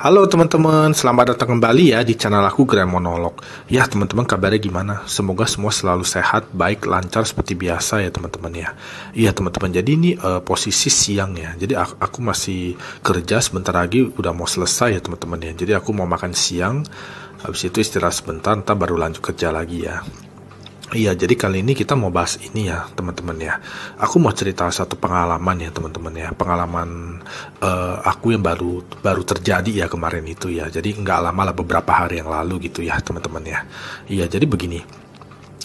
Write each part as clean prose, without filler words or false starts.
Halo teman-teman, selamat datang kembali ya di channel aku Grand Monolog. Ya teman-teman, kabarnya gimana? Semoga semua selalu sehat, baik, lancar seperti biasa ya teman-teman ya. Iya teman-teman, jadi ini posisi siang ya. Jadi aku masih kerja, sebentar lagi udah mau selesai ya teman-teman ya. Jadi aku mau makan siang, habis itu istirahat sebentar, ntar baru lanjut kerja lagi ya. Iya, jadi kali ini kita mau bahas ini ya, teman-teman ya. Aku mau cerita satu pengalaman ya, teman-teman ya. Pengalaman aku yang baru terjadi ya kemarin itu ya. Jadi nggak lama lah, beberapa hari yang lalu gitu ya, teman-teman ya. Iya, jadi begini.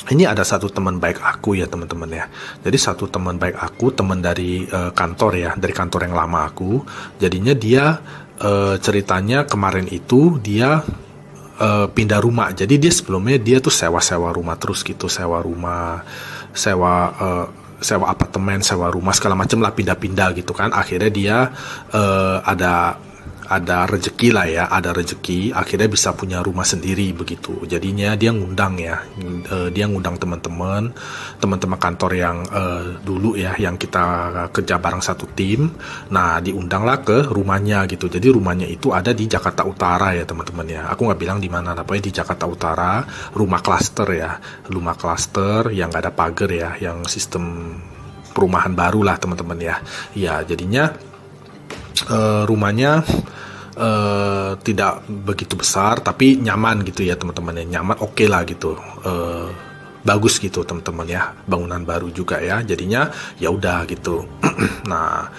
Ini ada satu teman baik aku ya, teman-teman ya. Jadi satu teman baik aku, teman dari kantor ya, dari kantor yang lama aku. Jadinya dia ceritanya kemarin itu dia pindah rumah. Jadi dia sebelumnya dia tuh sewa rumah terus gitu, sewa rumah, sewa apartemen, sewa rumah segala macam lah, pindah-pindah gitu kan. Akhirnya dia ada rezeki lah ya, ada rezeki, akhirnya bisa punya rumah sendiri begitu. Jadinya dia ngundang ya, dia ngundang teman-teman kantor yang dulu ya, yang kita kerja bareng satu tim. Nah, diundanglah ke rumahnya gitu. Jadi rumahnya itu ada di Jakarta Utara ya teman-teman ya. Aku nggak bilang di mana, tapi di Jakarta Utara, rumah klaster ya, rumah klaster yang nggak ada pagar ya, yang sistem perumahan baru lah teman-teman ya. Ya, jadinya rumahnya tidak begitu besar tapi nyaman gitu ya teman-teman ya, nyaman, oke lah gitu, bagus gitu teman-teman ya, bangunan baru juga ya, jadinya ya udah gitu. Nah,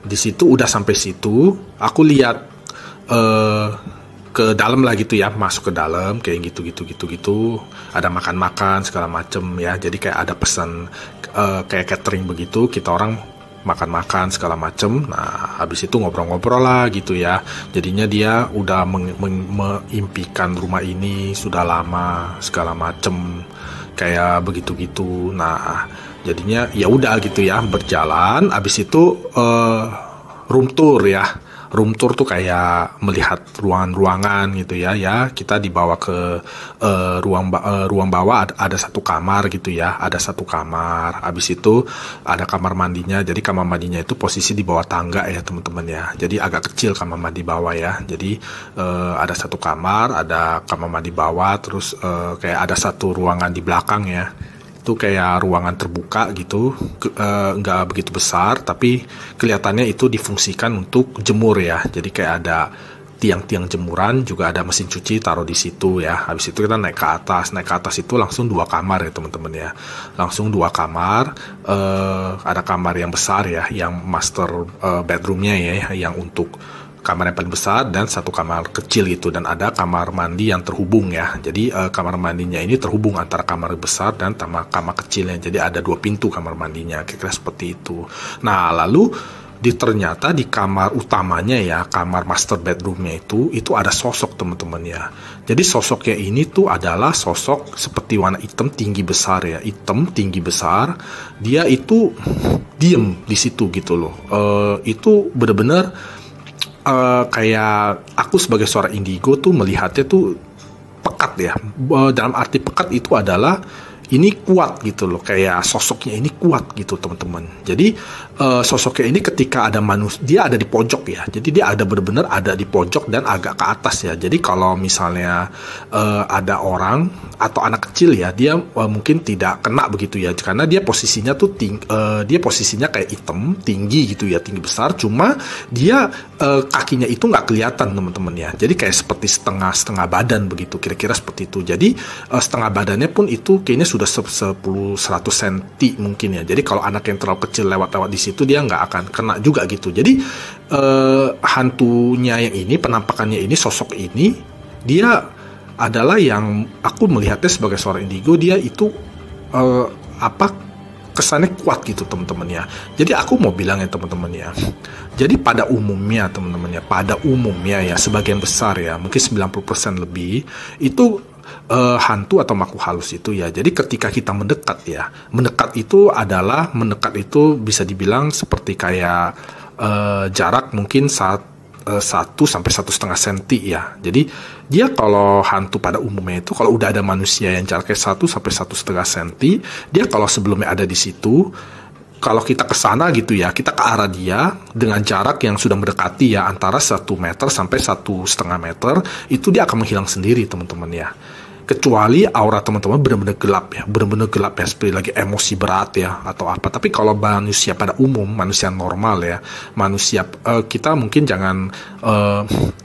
di situ udah sampai situ aku lihat ke dalam lah gitu ya, masuk ke dalam kayak gitu, ada makan segala macem ya. Jadi kayak ada pesan kayak catering begitu, kita orang makan segala macem. Nah, habis itu ngobrol-ngobrol lah gitu ya. Jadinya dia udah mengimpikan rumah ini sudah lama segala macem kayak begitu. Nah, jadinya ya udah gitu ya, berjalan. Habis itu room tour ya. Room tour tuh kayak melihat ruangan-ruangan gitu ya. Ya, kita dibawa ke ruang bawah, ada satu kamar gitu ya. Ada satu kamar. Habis itu ada kamar mandinya. Jadi kamar mandinya itu posisi di bawah tangga ya teman-teman ya. Jadi agak kecil kamar mandi bawah ya. Jadi ada satu kamar, ada kamar mandi bawah, terus kayak ada satu ruangan di belakang ya. Itu kayak ruangan terbuka gitu, nggak begitu besar, tapi kelihatannya itu difungsikan untuk jemur ya. Jadi kayak ada tiang-tiang jemuran, juga ada mesin cuci taruh di situ ya. Habis itu kita naik ke atas itu langsung 2 kamar ya teman-teman ya. Langsung 2 kamar, ada kamar yang besar ya, yang master bedroomnya ya, yang untuk kamar yang paling besar, dan satu kamar kecil gitu, dan ada kamar mandi yang terhubung ya. Jadi kamar mandinya ini terhubung antara kamar besar dan kamar kecilnya. Jadi ada 2 pintu kamar mandinya, kira-kira seperti itu. Nah, lalu ternyata di kamar utamanya ya, kamar master bedroomnya itu ada sosok teman-teman ya. Jadi sosoknya ini tuh adalah sosok seperti warna hitam tinggi besar ya, hitam tinggi besar. Dia itu diem di situ gitu loh. Itu bener-bener kayak aku sebagai seorang indigo tuh melihatnya tuh pekat ya. Dalam arti pekat itu adalah ini kuat gitu loh, kayak sosoknya ini kuat gitu teman-teman. Jadi sosoknya ini ketika ada manusia, dia ada di pojok ya. Jadi dia ada benar-benar ada di pojok dan agak ke atas ya. Jadi kalau misalnya ada orang atau anak kecil ya, dia mungkin tidak kena begitu ya, karena dia posisinya tuh dia posisinya kayak hitam tinggi gitu ya, tinggi besar. Cuma dia kakinya itu nggak kelihatan teman-teman ya. Jadi kayak seperti setengah badan begitu, kira-kira seperti itu. Jadi setengah badannya pun itu kayaknya sudah 10-100 cm mungkin ya. Jadi kalau anak yang terlalu kecil lewat di situ, dia nggak akan kena juga gitu. Jadi hantunya yang ini, penampakannya ini, sosok ini, dia adalah yang aku melihatnya sebagai seorang indigo, dia itu kesannya kuat gitu teman-teman ya. Jadi aku mau bilang ya teman-teman ya, jadi pada umumnya teman-teman ya, sebagian besar ya, mungkin 90% lebih itu hantu atau makhluk halus itu ya. Jadi ketika kita mendekat itu bisa dibilang seperti kayak jarak mungkin 1-1,5 cm ya. Jadi dia kalau hantu pada umumnya itu, kalau udah ada manusia yang jaraknya 1-1,5 cm, dia kalau sebelumnya ada di situ kalau kita ke sana gitu ya, kita ke arah dia dengan jarak yang sudah mendekati ya antara 1 meter sampai 1,5 meter, itu dia akan menghilang sendiri teman-teman ya. Kecuali aura teman-teman benar-benar gelap ya, seperti lagi emosi berat ya atau apa. Tapi kalau manusia pada umum, manusia normal ya, manusia kita mungkin jangan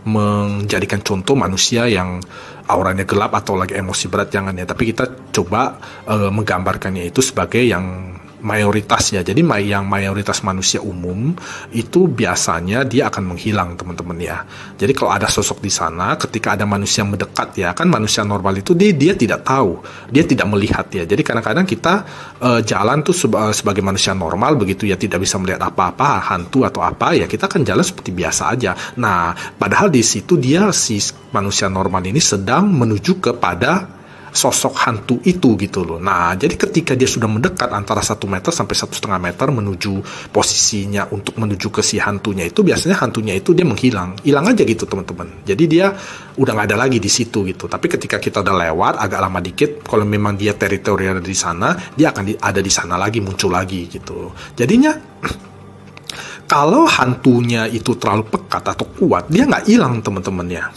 menjadikan contoh manusia yang auranya gelap atau lagi emosi berat, jangan ya. Tapi kita coba menggambarkannya itu sebagai yang mayoritas ya. Jadi yang mayoritas manusia umum itu biasanya dia akan menghilang teman-teman ya. Jadi kalau ada sosok di sana, ketika ada manusia mendekat ya, kan manusia normal itu dia tidak tahu, dia tidak melihat ya. Jadi kadang-kadang kita jalan tuh sebagai manusia normal begitu ya, tidak bisa melihat apa-apa, hantu atau apa ya, kita kan jalan seperti biasa aja. Nah, padahal di situ si manusia normal ini sedang menuju kepada sosok hantu itu gitu loh. Nah, jadi ketika dia sudah mendekat antara 1 meter sampai 1,5 meter menuju posisinya untuk menuju ke si hantunya itu, biasanya hantunya itu dia hilang aja gitu teman-teman. Jadi dia udah nggak ada lagi di situ gitu. Tapi ketika kita udah lewat agak lama dikit, kalau memang dia teritorial di sana, dia akan ada di sana lagi, muncul lagi gitu. Jadinya kalau hantunya itu terlalu pekat atau kuat, dia nggak hilang teman-teman ya.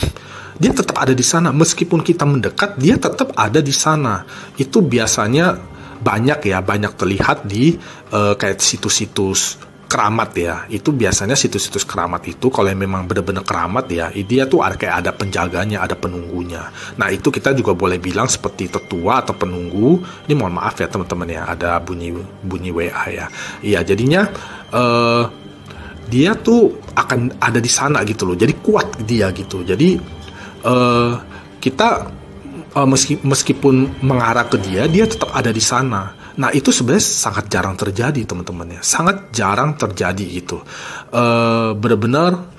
Dia tetap ada di sana, meskipun kita mendekat, dia tetap ada di sana. Itu biasanya banyak terlihat di kayak situs-situs keramat ya. Itu biasanya situs-situs keramat itu kalau yang memang benar-benar keramat ya, dia tuh kayak ada penjaganya, ada penunggunya. Nah, itu kita juga boleh bilang seperti tetua atau penunggu. Ini mohon maaf ya teman-teman ya, ada bunyi WA ya. Iya, jadinya dia tuh akan ada di sana gitu loh. Jadi kuat dia gitu. Jadi kita meskipun mengarah ke dia tetap ada di sana. Nah, itu sebenarnya sangat jarang terjadi teman-teman ya, sangat jarang terjadi gitu. Benar-benar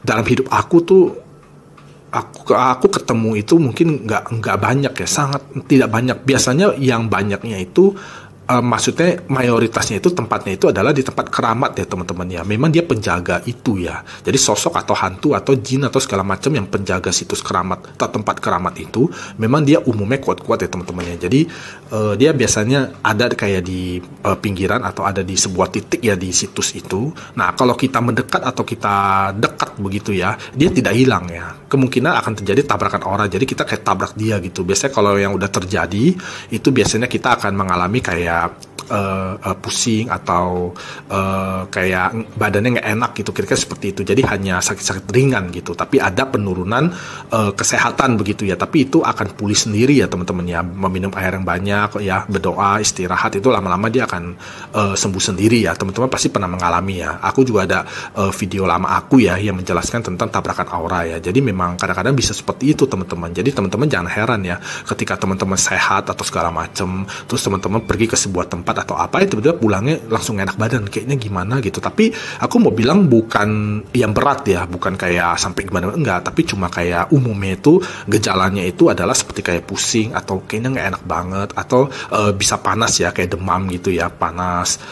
dalam hidup aku tuh aku ketemu itu mungkin nggak banyak ya, sangat tidak banyak. Biasanya yang banyaknya itu maksudnya mayoritasnya itu tempatnya itu adalah di tempat keramat ya teman-teman ya. Memang dia penjaga itu ya. Jadi sosok atau hantu atau jin atau segala macam yang penjaga situs keramat atau tempat keramat itu memang dia umumnya kuat-kuat ya teman-teman ya. Jadi dia biasanya ada kayak di pinggiran atau ada di sebuah titik ya di situs itu. Nah, kalau kita mendekat atau kita dekat begitu ya, dia tidak hilang ya. Kemungkinan akan terjadi tabrakan aura. Jadi kita kayak tabrak dia gitu. Biasanya kalau yang udah terjadi itu biasanya kita akan mengalami kayak pusing atau kayak badannya nggak enak gitu, kira-kira seperti itu. Jadi hanya sakit-sakit ringan gitu, tapi ada penurunan kesehatan begitu ya. Tapi itu akan pulih sendiri ya teman-teman ya. Meminum air yang banyak ya, berdoa, istirahat, itu lama-lama dia akan sembuh sendiri ya. Teman-teman pasti pernah mengalami ya. Aku juga ada video lama aku ya yang menjelaskan tentang tabrakan aura ya. Jadi memang kadang-kadang bisa seperti itu teman-teman. Jadi teman-teman jangan heran ya ketika teman-teman sehat atau segala macam, terus teman-teman pergi ke sebuah tempat atau apa, itu tiba-tiba pulangnya langsung enak badan, kayaknya gimana gitu. Tapi aku mau bilang bukan yang berat ya, bukan kayak sampai gimana, enggak, tapi cuma kayak umumnya itu gejalanya itu adalah seperti kayak pusing atau kayaknya nggak enak banget atau bisa panas ya, kayak demam gitu ya, panas.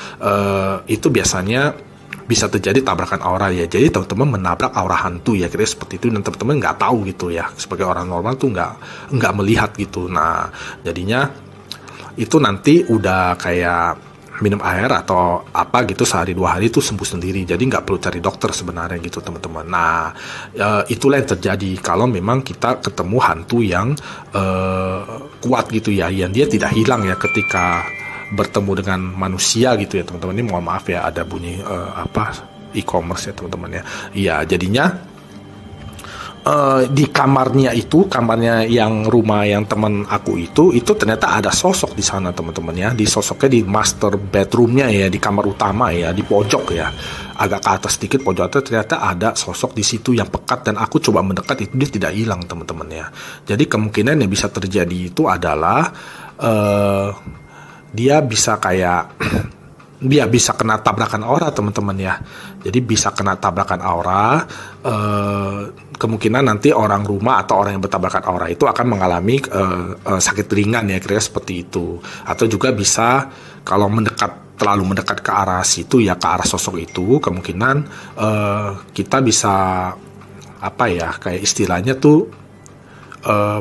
Itu biasanya bisa terjadi tabrakan aura ya. Jadi teman-teman menabrak aura hantu ya, kira seperti itu, dan teman-teman nggak tahu gitu ya, sebagai orang normal tuh nggak melihat gitu. Nah, jadinya itu nanti udah kayak minum air atau apa gitu sehari 2 hari itu sembuh sendiri. Jadi nggak perlu cari dokter sebenarnya gitu teman-teman. Nah, itulah yang terjadi kalau memang kita ketemu hantu yang kuat gitu ya, yang dia tidak hilang ya ketika bertemu dengan manusia gitu ya teman-teman. Ini mohon maaf ya, ada bunyi e-commerce ya teman-teman ya. Iya, jadinya di kamarnya yang rumah yang teman aku itu ternyata ada sosok di sana teman-teman ya. Di sosoknya di master bedroomnya ya, di kamar utama ya, di pojok ya, agak ke atas sedikit pojok atas, ternyata ada sosok di situ yang pekat, dan aku coba mendekat itu dia tidak hilang teman-teman ya. Jadi kemungkinan yang bisa terjadi itu adalah dia bisa kayak dia bisa kena tabrakan aura teman-teman ya. Jadi bisa kena tabrakan aura, kemungkinan nanti orang rumah atau orang yang bertabrakan aura itu akan mengalami sakit ringan ya, kira-kira seperti itu. Atau juga bisa kalau terlalu mendekat ke arah situ ya, ke arah sosok itu, kemungkinan kita bisa apa ya, kayak istilahnya tuh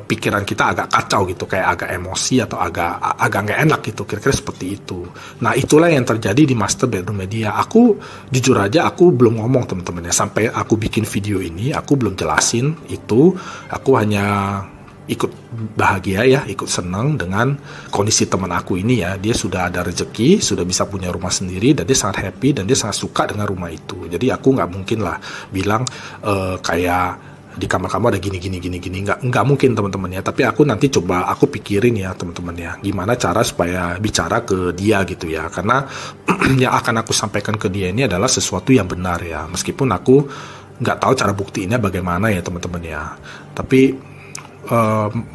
pikiran kita agak kacau gitu, kayak agak emosi atau agak nggak enak gitu, kira-kira seperti itu. Nah, itulah yang terjadi di Master Bedroom Media. Aku jujur aja, aku belum ngomong teman-teman ya, sampai aku bikin video ini aku belum jelasin itu. Aku hanya ikut bahagia ya, ikut senang dengan kondisi teman aku ini ya. Dia sudah ada rezeki, sudah bisa punya rumah sendiri, dan dia sangat happy dan dia sangat suka dengan rumah itu. Jadi aku nggak mungkin lah bilang kayak di kamar kamu ada gini nggak mungkin teman-teman ya. Tapi aku nanti coba aku pikirin ya teman-teman ya, gimana cara supaya bicara ke dia gitu ya, karena yang akan aku sampaikan ke dia ini adalah sesuatu yang benar ya, meskipun aku nggak tahu cara buktinya bagaimana ya teman-teman ya. Tapi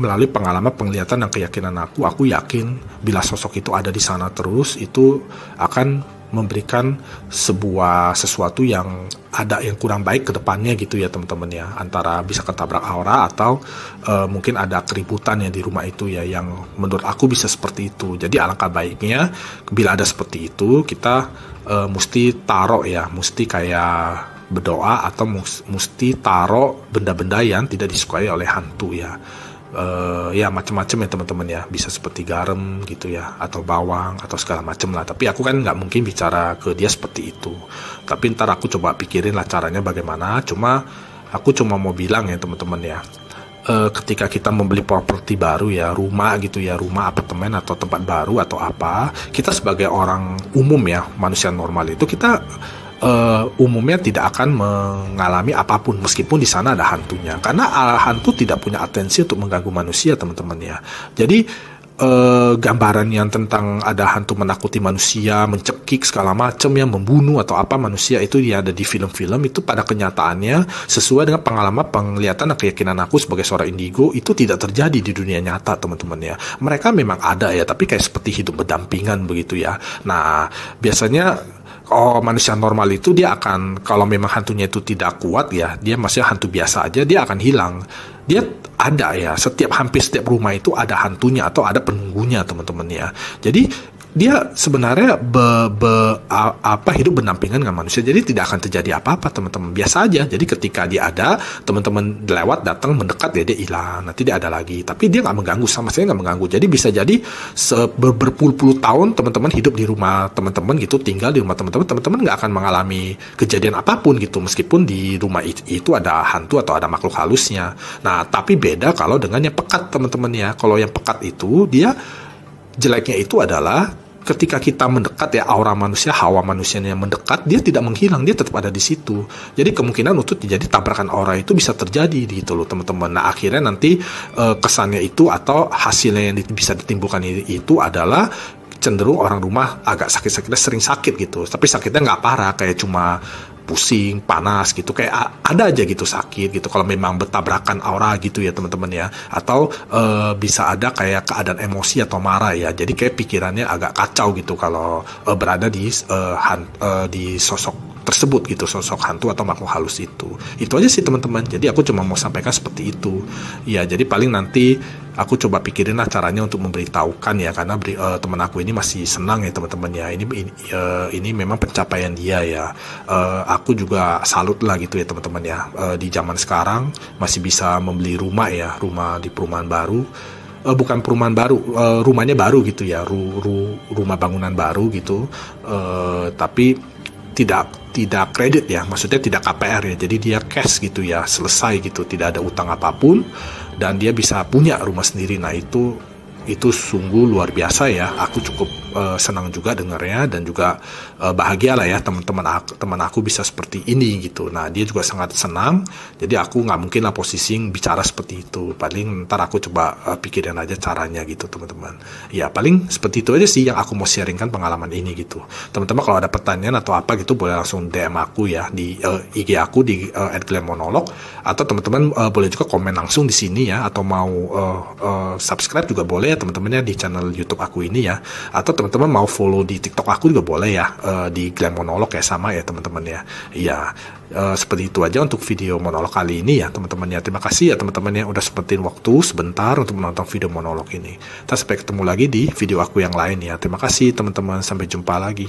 melalui pengalaman, penglihatan, dan keyakinan aku yakin bila sosok itu ada di sana terus, itu akan memberikan sesuatu yang ada yang kurang baik ke depannya gitu ya teman-teman ya. Antara bisa ketabrak aura atau mungkin ada keributan ya di rumah itu ya, yang menurut aku bisa seperti itu. Jadi alangkah baiknya bila ada seperti itu, kita mesti taruh ya, mesti kayak berdoa atau mesti taruh benda-benda yang tidak disukai oleh hantu ya. Ya macam-macam ya teman-teman ya, bisa seperti garam gitu ya, atau bawang atau segala macam lah. Tapi aku kan nggak mungkin bicara ke dia seperti itu. Tapi ntar aku coba pikirin lah caranya bagaimana. Aku cuma mau bilang ya teman-teman ya, ketika kita membeli properti baru ya, rumah gitu ya, rumah, apartemen atau tempat baru atau apa, kita sebagai orang umum ya, manusia normal itu, kita umumnya tidak akan mengalami apapun meskipun di sana ada hantunya, karena hantu tidak punya atensi untuk mengganggu manusia teman-teman ya. Jadi gambaran yang tentang ada hantu menakuti manusia, mencekik segala macam yang membunuh atau apa manusia, itu ya ada di film-film, itu pada kenyataannya sesuai dengan pengalaman, penglihatan, dan keyakinan aku sebagai seorang indigo, itu tidak terjadi di dunia nyata teman-teman ya. Mereka memang ada ya, tapi kayak seperti hidup berdampingan begitu ya. Nah, biasanya manusia normal itu dia akan, kalau memang hantunya itu tidak kuat ya, dia masih hantu biasa aja, dia akan hilang. Dia ada ya, hampir setiap rumah itu ada hantunya atau ada penunggunya teman-teman ya. Jadi dia sebenarnya hidup berdampingan dengan manusia, jadi tidak akan terjadi apa-apa teman-teman, biasa aja. Jadi ketika dia ada, teman-teman lewat, datang, mendekat, dia hilang, nanti dia ada lagi, tapi dia nggak mengganggu, sama sekali nggak mengganggu. Jadi bisa jadi berpuluh-puluh tahun teman-teman hidup di rumah teman-teman gitu, tinggal di rumah teman-teman nggak akan mengalami kejadian apapun gitu, meskipun di rumah itu ada hantu atau ada makhluk halusnya. Nah, tapi beda kalau dengan yang pekat teman-teman ya. Kalau yang pekat itu, dia jeleknya itu adalah ketika kita mendekat ya, aura manusia, hawa manusianya yang mendekat, dia tidak menghilang, dia tetap ada di situ. Jadi kemungkinan untuk terjadi tabrakan aura itu bisa terjadi gitu loh teman-teman. Nah, akhirnya nanti kesannya itu atau hasilnya yang bisa ditimbulkan itu adalah cenderung orang rumah agak sakit-sakitnya, sering sakit gitu. Tapi sakitnya nggak parah, kayak cuma pusing, panas gitu, kayak ada aja gitu sakit gitu kalau memang bertabrakan aura gitu ya teman-teman ya. Atau bisa ada kayak keadaan emosi atau marah ya, jadi kayak pikirannya agak kacau gitu kalau berada di sosok tersebut gitu, sosok hantu atau makhluk halus itu aja sih teman-teman. Jadi aku cuma mau sampaikan seperti itu ya. Jadi paling nanti aku coba pikirin lah caranya untuk memberitahukan ya, karena teman aku ini masih senang ya teman-teman ya. Ini memang pencapaian dia ya. Aku juga salut lah gitu ya teman-teman ya. Di zaman sekarang masih bisa membeli rumah ya, rumah di perumahan baru. Bukan perumahan baru, rumahnya baru gitu ya, rumah bangunan baru gitu. Tapi tidak kredit ya, maksudnya tidak KPR ya, jadi dia cash gitu ya, selesai gitu, tidak ada utang apapun, dan dia bisa punya rumah sendiri. Nah, itu sungguh luar biasa ya. Aku cukup senang juga dengarnya, dan juga bahagia lah ya teman aku bisa seperti ini gitu. Nah, dia juga sangat senang. Jadi aku nggak mungkin lah posisi bicara seperti itu. Paling ntar aku coba pikirin aja caranya gitu teman-teman. Ya paling seperti itu aja sih yang aku mau sharingkan pengalaman ini gitu. Teman-teman kalau ada pertanyaan atau apa gitu, boleh langsung DM aku ya di IG aku di @glammonolog, atau teman-teman boleh juga komen langsung di sini ya, atau mau subscribe juga boleh ya teman-teman ya di channel YouTube aku ini ya, atau teman-teman mau follow di TikTok aku juga boleh ya, di Glammonolog ya, sama ya teman-teman ya. Iya, seperti itu aja untuk video monolog kali ini ya teman-teman ya. Terima kasih ya teman-teman yang udah sempetin waktu sebentar untuk menonton video monolog ini. Kita sampai ketemu lagi di video aku yang lain ya. Terima kasih teman-teman, sampai jumpa lagi.